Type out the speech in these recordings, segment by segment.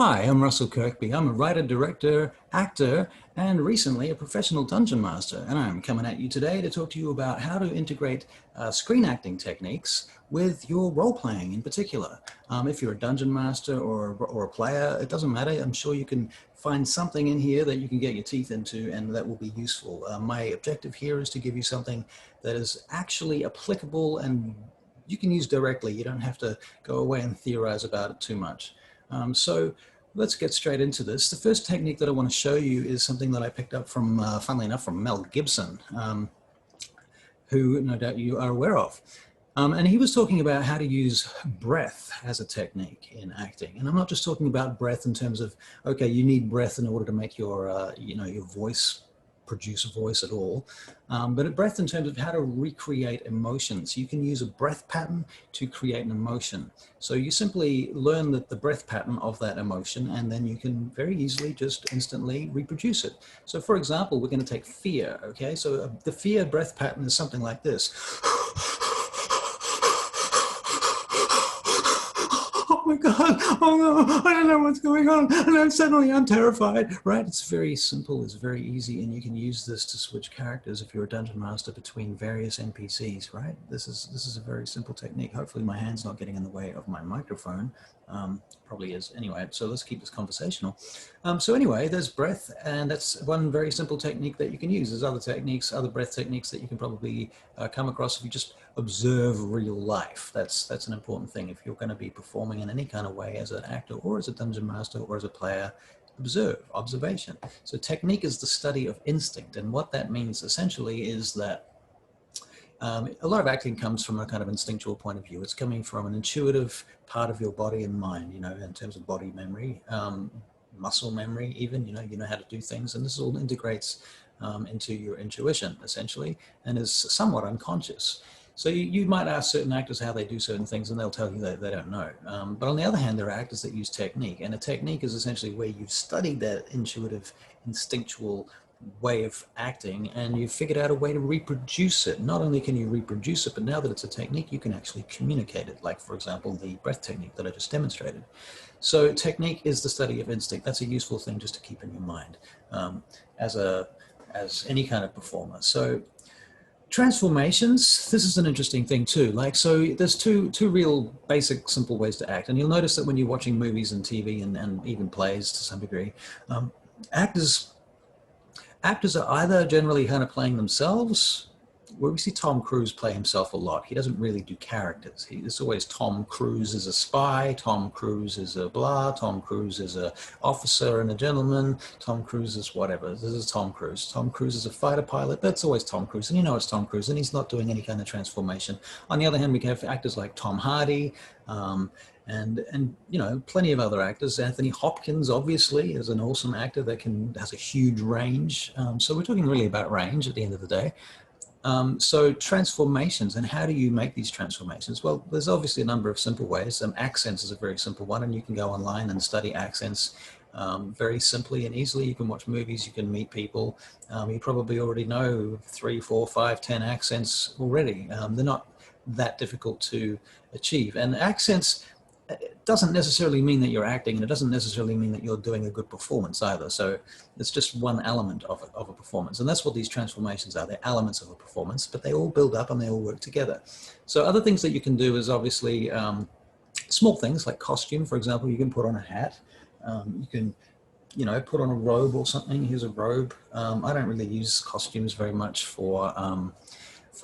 Hi, I'm Russell Kirkby. I'm a writer, director, actor, and recently a professional dungeon master. And I'm coming at you today to talk to you about how to integrate screen acting techniques with your role-playing in particular. If you're a dungeon master or a player, it doesn't matter. I'm sure you can find something in here that you can get your teeth into and that will be useful. My objective here is to give you something that is actually applicable and you can use directly. You don't have to go away and theorize about it too much. So let's get straight into this. The first technique that I want to show you is something that I picked up from, funnily enough, from Mel Gibson, who no doubt you are aware of. And he was talking about how to use breath as a technique in acting. And I'm not just talking about breath in terms of, okay, you need breath in order to make your, your voice produce a voice at all, but a breath in terms of how to recreate emotions. You can use a breath pattern to create an emotion. So you simply learn the breath pattern of that emotion, and then you can very easily just instantly reproduce it. So for example, we're going to take fear, okay? So the fear breath pattern is something like this. Oh my God, oh no, I don't know what's going on, and then suddenly I'm terrified, right? It's very simple, it's very easy, and you can use this to switch characters if you're a dungeon master between various NPCs, right? This is a very simple technique. Hopefully my hand's not getting in the way of my microphone. Probably is anyway, so let's keep this conversational. So anyway, there's breath, and that's one very simple technique that you can use. There's other techniques, other breath techniques that you can probably come across if you just observe real life. That's an important thing. If you're going to be performing in any kind of way as an actor or as a dungeon master or as a player, observation. So technique is the study of instinct, and what that means essentially is that a lot of acting comes from a kind of instinctual point of view. It's coming from an intuitive part of your body and mind, in terms of body memory, muscle memory even, you know how to do things, and this all integrates into your intuition essentially and is somewhat unconscious. So you might ask certain actors how they do certain things and they'll tell you that they don't know. But on the other hand, there are actors that use technique, and a technique is essentially where you've studied that intuitive, instinctual way of acting and you've figured out a way to reproduce it. Not only can you reproduce it, but now that it's a technique, you can actually communicate it. Like, for example, the breath technique that I just demonstrated. So technique is the study of instinct. That's a useful thing just to keep in your mind as any kind of performer. So transformations, this is an interesting thing too. So there's two real basic simple ways to act, and you'll notice that when you're watching movies and TV and even plays to some degree, actors are either generally kind of playing themselves, where we see Tom Cruise play himself a lot. He doesn't really do characters. It's always Tom Cruise is a spy, Tom Cruise is a blah, Tom Cruise is a officer and a gentleman, Tom Cruise is whatever. This is Tom Cruise. Tom Cruise is a fighter pilot. That's always Tom Cruise, and you know it's Tom Cruise, and he's not doing any kind of transformation. On the other hand, we have actors like Tom Hardy, and plenty of other actors. Anthony Hopkins obviously is an awesome actor that has a huge range. So we're talking really about range at the end of the day. So transformations, and how do you make these transformations? Well, there's obviously a number of simple ways. Accents is a very simple one, and you can go online and study accents very simply and easily. You can watch movies, you can meet people. You probably already know 3, 4, 5, 10 accents already. They're not that difficult to achieve. And accents, it doesn't necessarily mean that you're acting, and it doesn't necessarily mean that you're doing a good performance either. So it's just one element of a performance. And that's what these transformations are. They're elements of a performance, but they all build up and they all work together. So other things that you can do is obviously small things like costume. For example, you can put on a hat. You can put on a robe or something. Here's a robe. I don't really use costumes very much for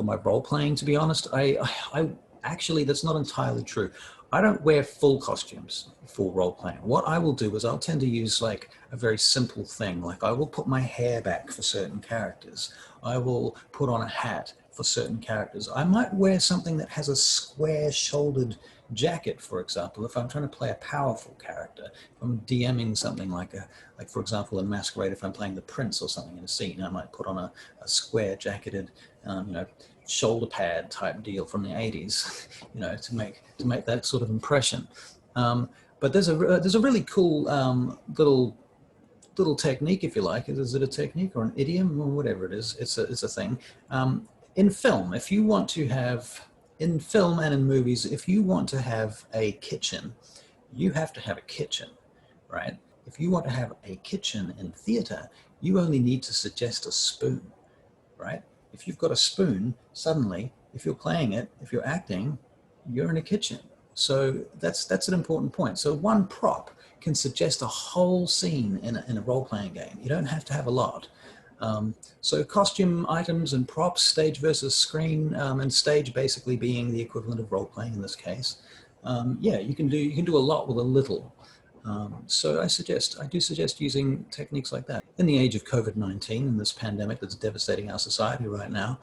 my role playing, to be honest. I actually, that's not entirely true. I don't wear full costumes for role playing. What I will do is I'll tend to use like a very simple thing. Like I will put my hair back for certain characters. I will put on a hat for certain characters. I might wear something that has a square shouldered jacket, for example, if I'm trying to play a powerful character. If I'm DMing something like for example, a masquerade, if I'm playing the prince or something in a scene, I might put on a square jacketed, shoulder pad type deal from the 80s, to make that sort of impression. But there's a really cool little technique, if you like. Is it a technique or an idiom or whatever it is? It's a thing. In film, in film and in movies, if you want to have a kitchen, you have to have a kitchen. right? If you want to have a kitchen in theater, you only need to suggest a spoon, right? If you've got a spoon, suddenly, if you're playing it, if you're acting, you're in a kitchen. So that's an important point. So one prop can suggest a whole scene in a role-playing game. You don't have to have a lot. So costume items and props, stage versus screen, and stage basically being the equivalent of role-playing in this case. Yeah, you can do a lot with a little. So I do suggest using techniques like that. In the age of COVID-19 and this pandemic that's devastating our society right now,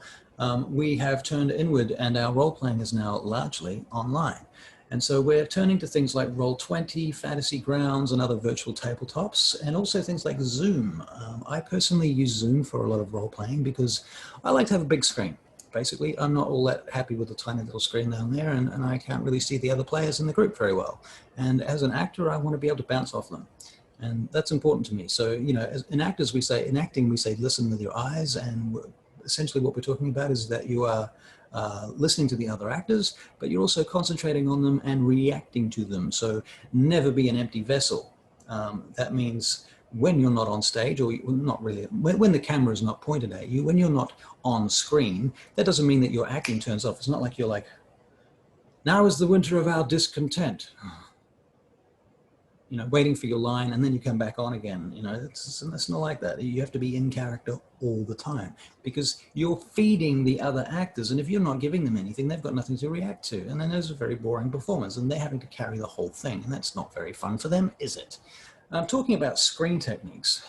we have turned inward, and our role-playing is now largely online. And so we're turning to things like Roll20, Fantasy Grounds, and other virtual tabletops, and also things like Zoom. I personally use Zoom for a lot of role-playing because I like to have a big screen. Basically, I'm not all that happy with the tiny little screen down there, and I can't really see the other players in the group very well. And as an actor, I want to be able to bounce off them. And that's important to me. So, you know, in acting, we say listen with your eyes. And essentially what we're talking about is that you are listening to the other actors, but you're also concentrating on them and reacting to them. So never be an empty vessel. That means when you're not on stage, or not really, when the camera is not pointed at you, when you're not on screen, that doesn't mean that your acting turns off. It's not like you're like, now is the winter of our discontent. You know, waiting for your line, and then you come back on again. You know, it's not like that. You have to be in character all the time because you're feeding the other actors, and if you're not giving them anything, they've got nothing to react to, and then there's a very boring performance, and they're having to carry the whole thing, and that's not very fun for them, is it? Talking about screen techniques,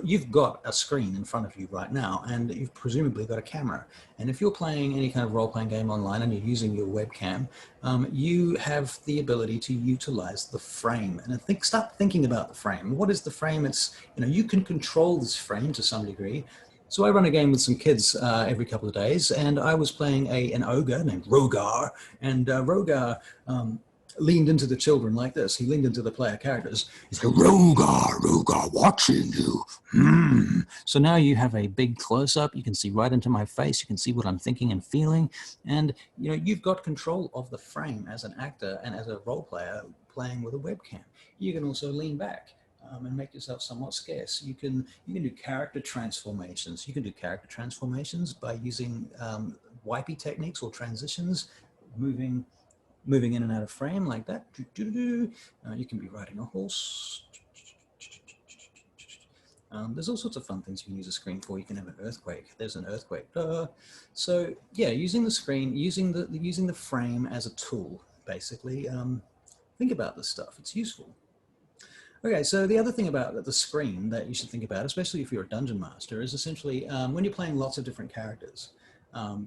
you've got a screen in front of you right now, and you've presumably got a camera. And if you're playing any kind of role-playing game online and you're using your webcam, you have the ability to utilize the frame. And start thinking about the frame. What is the frame? It's, you know, you can control this frame to some degree. So I run a game with some kids every couple of days, and I was playing an ogre named Rogar, and Rogar leaned into the children like this. He leaned into the player characters. He said, Rogar, Rogar, watching you. So now you have a big close-up. You can see right into my face. You can see what I'm thinking and feeling. And you know, you've got control of the frame as an actor and as a role player playing with a webcam. You can also lean back and make yourself somewhat scarce. You can do character transformations. You can do character transformations by using wipey techniques or transitions, moving in and out of frame like that. You can be riding a horse. There's all sorts of fun things you can use a screen for. You can have an earthquake. There's an earthquake. So yeah, using the screen, using the frame as a tool, basically. Think about this stuff. It's useful. Okay, so the other thing about the screen that you should think about, especially if you're a dungeon master, is essentially when you're playing lots of different characters,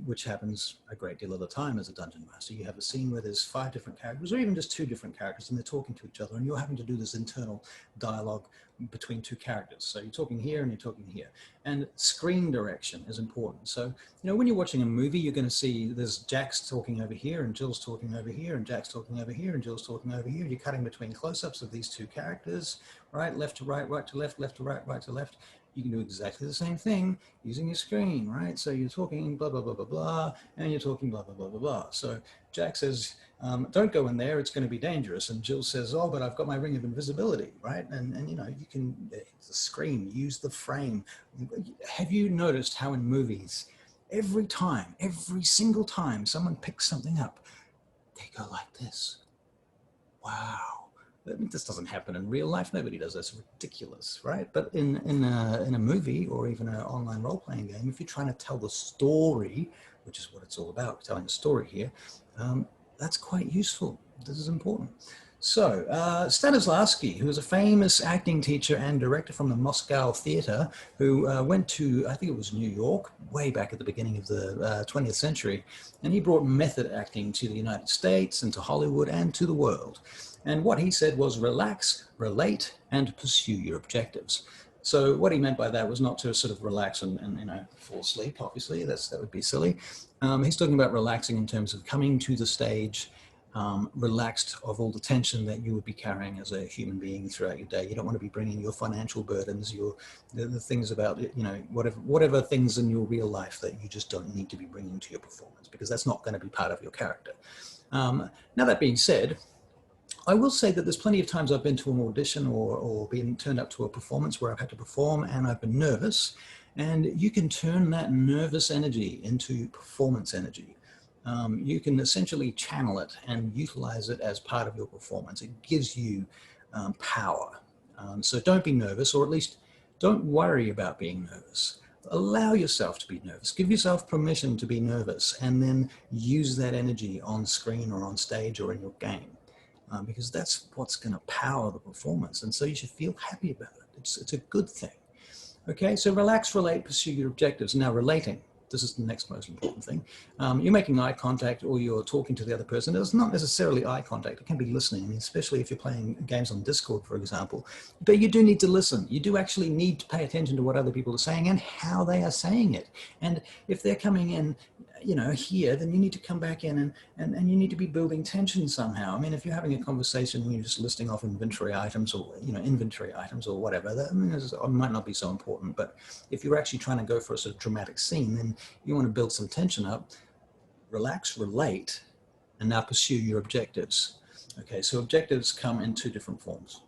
which happens a great deal of the time as a dungeon master. You have a scene where there's 5 different characters, or even just 2 different characters, and they're talking to each other, and you're having to do this internal dialogue between 2 characters. So you're talking here and you're talking here. And screen direction is important. So, you know, when you're watching a movie, you're going to see there's Jack's talking over here, and Jill's talking over here, and Jack's talking over here, and Jill's talking over here. You're cutting between close-ups of these 2 characters, right? Left to right, right to left, left to right, right to left. You can do exactly the same thing using your screen, right? So you're talking blah, blah, blah, blah, blah, and you're talking blah, blah, blah, blah, blah. So Jack says, don't go in there, it's going to be dangerous. And Jill says, oh, but I've got my ring of invisibility, right? And you know, you can, the screen, use the frame. Have you noticed how in movies, every single time someone picks something up, they go like this? Wow. This doesn't happen in real life. Nobody does this. It's ridiculous, right? But in a movie or even an online role-playing game, if you're trying to tell the story, which is what it's all about, telling a story here, that's quite useful. This is important. So Stanislavski, who was a famous acting teacher and director from the Moscow Theater, who went to, I think it was New York, way back at the beginning of the 20th century, and he brought method acting to the United States and to Hollywood and to the world. And what he said was relax, relate, and pursue your objectives. So what he meant by that was not to sort of relax and you know, fall asleep, obviously, that would be silly. He's talking about relaxing in terms of coming to the stage, relaxed of all the tension that you would be carrying as a human being throughout your day. You don't want to be bringing your financial burdens, the things about, you know, whatever things in your real life that you just don't need to be bringing to your performance, because that's not going to be part of your character. Now that being said, I will say that there's plenty of times I've been to an audition or been turned up to a performance where I've had to perform and I've been nervous, and you can turn that nervous energy into performance energy. You can essentially channel it and utilize it as part of your performance. It gives you power. So don't be nervous, or at least don't worry about being nervous. Allow yourself to be nervous. Give yourself permission to be nervous, and then use that energy on screen or on stage or in your game, because that's what's going to power the performance. And so you should feel happy about it. It's a good thing. Okay, so relax, relate, pursue your objectives. Now, relating. This is the next most important thing. You're making eye contact or you're talking to the other person. It's not necessarily eye contact. It can be listening, I mean, especially if you're playing games on Discord, for example. But you do need to listen. You do actually need to pay attention to what other people are saying and how they are saying it. And if they're coming in, you know, here, then you need to come back in and you need to be building tension somehow. I mean, if you're having a conversation and you're just listing off inventory items or, you know, inventory items or whatever, that, I mean, it might not be so important. But if you're actually trying to go for a sort of dramatic scene, then you want to build some tension up. Relax, relate, and now pursue your objectives. Okay, so objectives come in two different forms.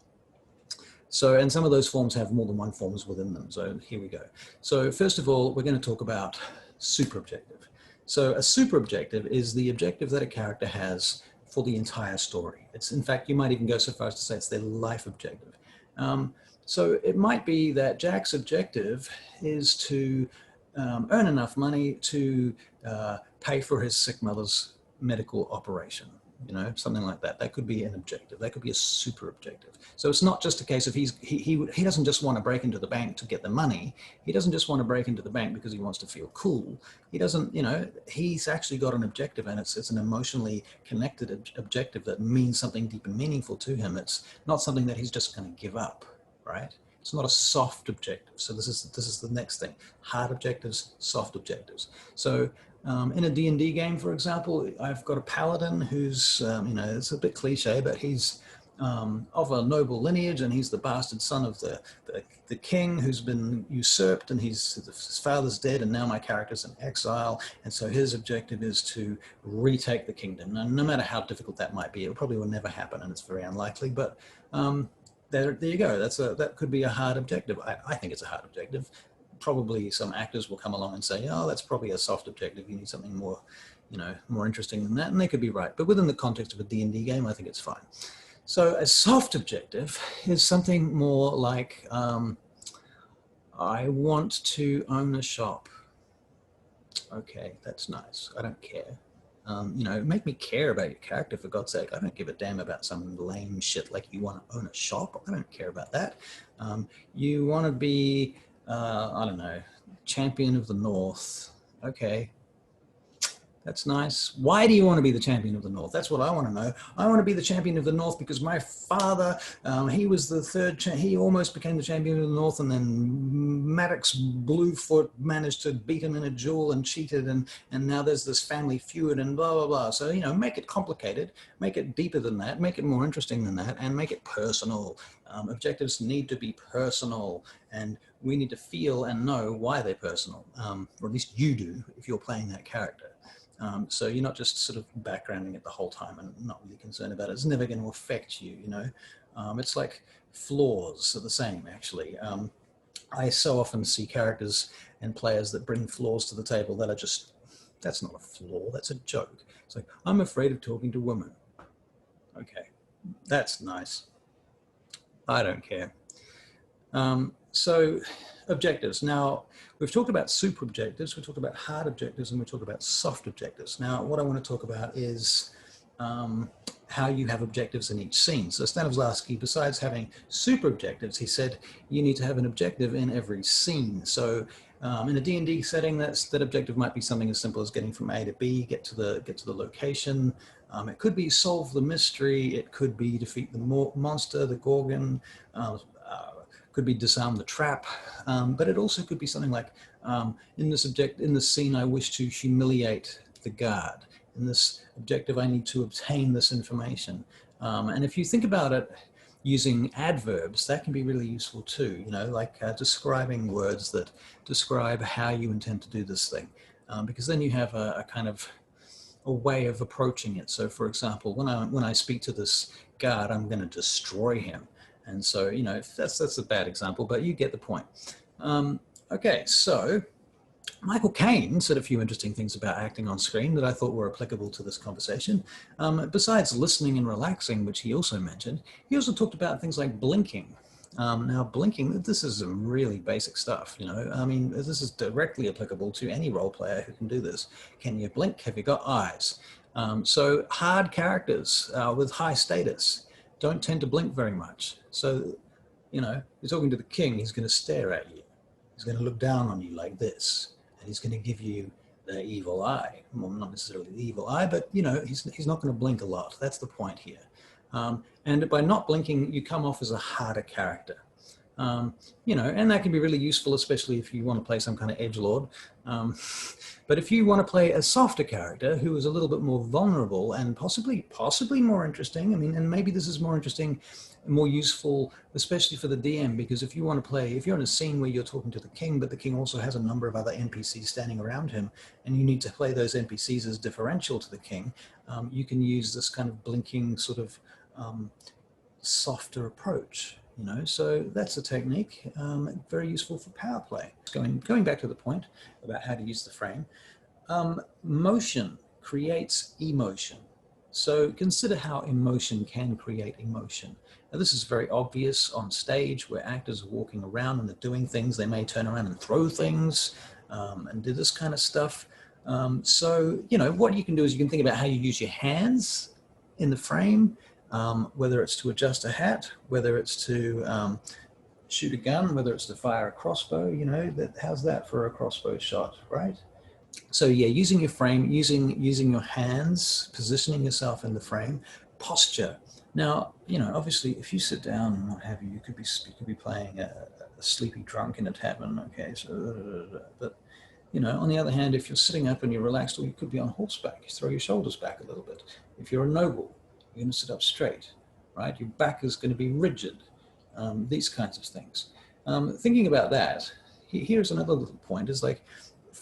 So, and some of those forms have more than one forms within them. So here we go. So first of all, we're going to talk about super objective. So a super objective is the objective that a character has for the entire story. It's, in fact, you might even go so far as to say it's their life objective. So it might be that Jack's objective is to earn enough money to pay for his sick mother's medical operation, you know, something like that. That could be an objective. That could be a super objective. So it's not just a case of he doesn't just want to break into the bank to get the money. He doesn't just want to break into the bank because he wants to feel cool. He doesn't, you know, he's actually got an objective, and it's an emotionally connected objective that means something deep and meaningful to him. It's not something that he's just going to give up, right? It's not a soft objective. So this is the next thing. Hard objectives, soft objectives. So in a D&D game, for example, I've got a paladin who's, you know, it's a bit cliche, but he's of a noble lineage, and he's the bastard son of the king who's been usurped, and his father's dead, and now my character's in exile, and so his objective is to retake the kingdom. Now, no matter how difficult that might be, it probably will never happen, and it's very unlikely, but there you go. That could be a hard objective. I think it's a hard objective. Probably some actors will come along and say, oh, that's probably a soft objective. You need something more, you know, more interesting than that. And they could be right. But within the context of a D&D game, I think it's fine. So a soft objective is something more like, I want to own a shop. Okay, that's nice. I don't care. You know, make me care about your character, for God's sake. I don't give a damn about some lame shit like you want to own a shop. I don't care about that. You want to be, I don't know, champion of the North. Okay, that's nice. Why do you want to be the champion of the North? That's what I want to know. I want to be the champion of the North because my father, he was the third, he almost became the champion of the North, and then Maddox Bluefoot managed to beat him in a duel and cheated, and now there's this family feud and blah, blah, blah. So, you know, make it complicated, make it deeper than that, make it more interesting than that, and make it personal. Objectives need to be personal, and we need to feel and know why they're personal, or at least you do if you're playing that character. So you're not just sort of backgrounding it the whole time and not really concerned about it. It's never going to affect you, you know. It's like flaws are the same, actually. I so often see characters and players that bring flaws to the table that are just, that's not a flaw, that's a joke. It's like, I'm afraid of talking to women. Okay, that's nice. I don't care. So objectives. Now, we've talked about super objectives, we talked about hard objectives, and we talked about soft objectives. Now, what I want to talk about is how you have objectives in each scene. So Stanislavski, besides having super objectives, he said you need to have an objective in every scene. So in a D&D setting, that objective might be something as simple as getting from A to B, get to the location. It could be solve the mystery. It could be defeat the monster, the Gorgon. Could be disarm the trap, but it also could be something like in this scene I wish to humiliate the guard. In this objective I need to obtain this information. And if you think about it using adverbs, that can be really useful too, you know, like describing words that describe how you intend to do this thing, because then you have a kind of a way of approaching it. So for example, when I speak to this guard, I'm going to destroy him. And so, you know, that's a bad example, but you get the point. Okay, so Michael Caine said a few interesting things about acting on screen that I thought were applicable to this conversation. Besides listening and relaxing, which he also mentioned, he also talked about things like blinking. Now, blinking, this is some really basic stuff, you know. I mean, this is directly applicable to any role player who can do this. Can you blink? Have you got eyes? So hard characters with high status don't tend to blink very much. So, you know, you're talking to the king, he's going to stare at you. He's going to look down on you like this, and he's going to give you the evil eye. Well, not necessarily the evil eye, but, you know, he's not going to blink a lot. That's the point here. And by not blinking, you come off as a harder character. You know, and that can be really useful, especially if you want to play some kind of edgelord. But if you want to play a softer character who is a little bit more vulnerable and possibly more interesting, I mean, and maybe this is more interesting, more useful, especially for the DM, because if you want to play, if you're in a scene where you're talking to the king, but the king also has a number of other NPCs standing around him, and you need to play those NPCs as differential to the king, you can use this kind of blinking sort of softer approach. You know, so that's a technique, very useful for power play. Going back to the point about how to use the frame, motion creates emotion. So consider how emotion can create emotion. Now, this is very obvious on stage where actors are walking around and they're doing things. They may turn around and throw things and do this kind of stuff. So, you know, what you can do is you can think about how you use your hands in the frame. Whether it's to adjust a hat, whether it's to shoot a gun, whether it's to fire a crossbow, you know, how's that for a crossbow shot, right? So yeah, using your frame, using your hands, positioning yourself in the frame, posture. Now, you know, obviously, if you sit down and what have you, you could be playing a sleepy drunk in a tavern, okay? So, but you know, on the other hand, if you're sitting up and you're relaxed, or you could be on horseback, you throw your shoulders back a little bit. If you're a noble, you're going to sit up straight, right? Your back is going to be rigid, these kinds of things. Thinking about that, here's another little point, is like,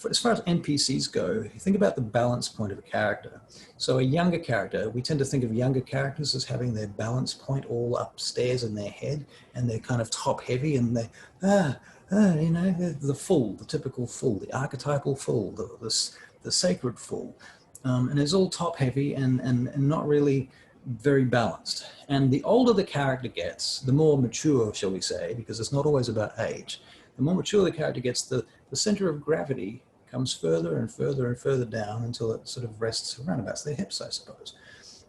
as far as NPCs go, you think about the balance point of a character. So a younger character, we tend to think of younger characters as having their balance point all upstairs in their head, and they're kind of top heavy, and they, you know, the fool, the typical fool, the archetypal fool, the sacred fool. And it's all top heavy and not really very balanced. And the older the character gets, the more mature, shall we say, because it's not always about age. The more mature the character gets, the center of gravity comes further and further and further down until it sort of rests around about their hips, I suppose.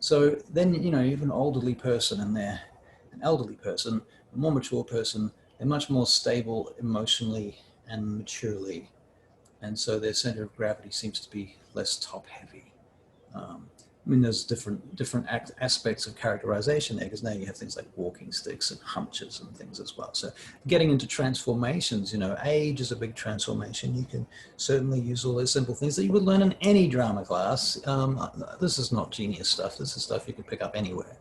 So then, you know, you have an elderly person and they're an elderly person, a more mature person, they're much more stable emotionally and maturely. And so their center of gravity seems to be less top heavy. I mean, there's different aspects of characterization there, because now you have things like walking sticks and hunches and things as well. So getting into transformations, you know, age is a big transformation. You can certainly use all those simple things that you would learn in any drama class. This is not genius stuff. This is stuff you can pick up anywhere.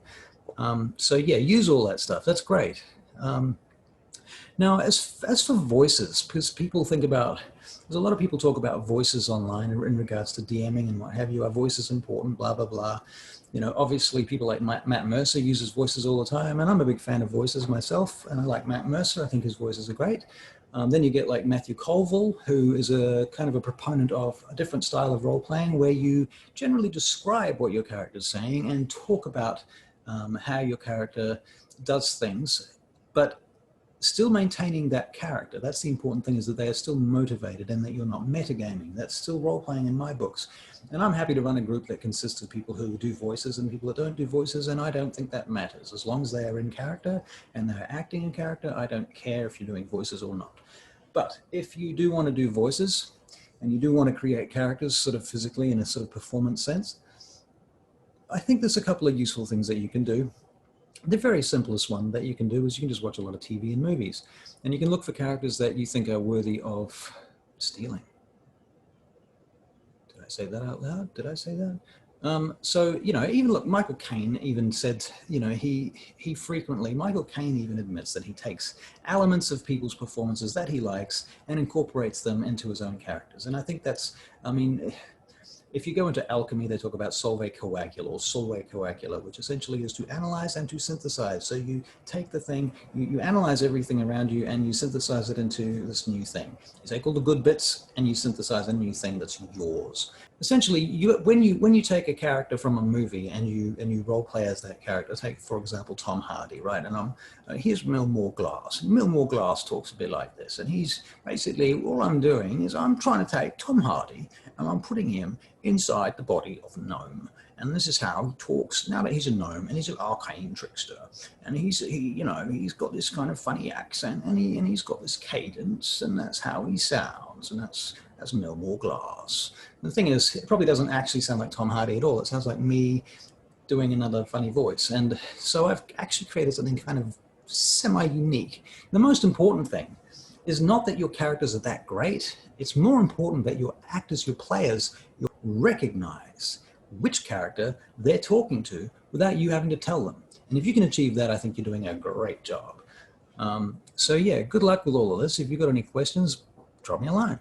So yeah, use all that stuff. That's great. Now, as for voices, because people think about, there's a lot of people talk about voices online in regards to DMing and what have you. Are voices important, blah, blah, blah. You know, obviously people like Matt Mercer uses voices all the time, and I'm a big fan of voices myself, and I like Matt Mercer. I think his voices are great. Then you get like Matthew Colville, who is a kind of a proponent of a different style of role-playing where you generally describe what your character is saying and talk about how your character does things, but still maintaining that character. That's the important thing, is that they are still motivated and that you're not metagaming. That's still role-playing in my books. And I'm happy to run a group that consists of people who do voices and people that don't do voices, and I don't think that matters. As long as they are in character and they're acting in character, I don't care if you're doing voices or not. But if you do want to do voices and you do want to create characters sort of physically in a sort of performance sense, I think there's a couple of useful things that you can do. The very simplest one that you can do is you can just watch a lot of TV and movies, and you can look for characters that you think are worthy of stealing. Did I say that out loud? Did I say that? So, you know, even look, Michael Caine even said, you know, Michael Caine even admits that he takes elements of people's performances that he likes and incorporates them into his own characters. And I think that's, I mean, if you go into alchemy, they talk about solve coagula or solve coagula, which essentially is to analyze and to synthesize. So you take the thing, you analyze everything around you and you synthesize it into this new thing. You take all the good bits and you synthesize a new thing that's yours. Essentially, when you take a character from a movie and you role play as that character, take for example Tom Hardy, right? And here's Milmore Glass. Milmore Glass talks a bit like this, and he's basically, all I'm doing is I'm trying to take Tom Hardy and I'm putting him inside the body of a gnome. And this is how he talks now that he's a gnome and he's an arcane trickster. And he's got this kind of funny accent and he's got this cadence, and that's how he sounds, and that's Milmore Glass. And the thing is, it probably doesn't actually sound like Tom Hardy at all. It sounds like me doing another funny voice. And so I've actually created something kind of semi-unique. The most important thing is not that your characters are that great. It's more important that your actors, your players, you recognize which character they're talking to without you having to tell them. And if you can achieve that, I think you're doing a great job. So yeah, good luck with all of this. If you've got any questions, drop me a line.